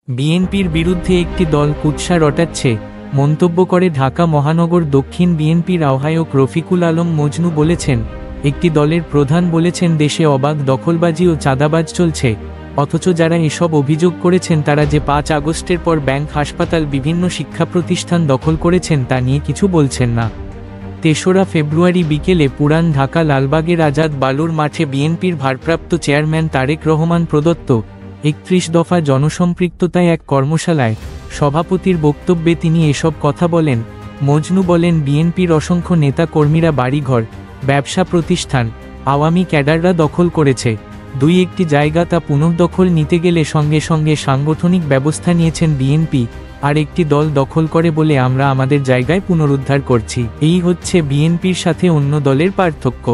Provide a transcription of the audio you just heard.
বিএনপির বিরুদ্ধে একটি দল কুৎসা রটাচ্ছে, মন্তব্য করে ঢাকা মহানগর দক্ষিণ বিএনপির আহ্বায়ক রফিকুল আলম মজনু বলেছেন, একটি দলের প্রধান বলেছেন দেশে অবাধ দখলবাজি ও চাঁদাবাজ চলছে, অথচ যারা এসব অভিযোগ করেছেন তারা যে ৫ আগস্টের পর ব্যাংক, হাসপাতাল, বিভিন্ন শিক্ষা প্রতিষ্ঠান দখল করেছেন তা নিয়ে কিছু বলছেন না। ৩রা ফেব্রুয়ারি বিকেলে পুরান ঢাকা লালবাগের আজাদ বালুর মাঠে বিএনপির ভারপ্রাপ্ত চেয়ারম্যান তারেক রহমান প্রদত্ত ৩১ দফা জনসম্পৃক্ততায় এক কর্মশালায় সভাপতির বক্তব্যে তিনি এসব কথা বলেন। মজনু বলেন, বিএনপির অসংখ্য নেতা কর্মীরা বাড়িঘর, ব্যবসা প্রতিষ্ঠান, আওয়ামী ক্যাডাররা দখল করেছে। ২-১টি জায়গা তা পুনর্দখল নিতে গেলে সঙ্গে সঙ্গে সাংগঠনিক ব্যবস্থা নিয়েছেন বিএনপি, আর একটি দল দখল করে বলে আমরা আমাদের জায়গায় পুনরুদ্ধার করছি। এই হচ্ছে বিএনপির সাথে অন্য দলের পার্থক্য।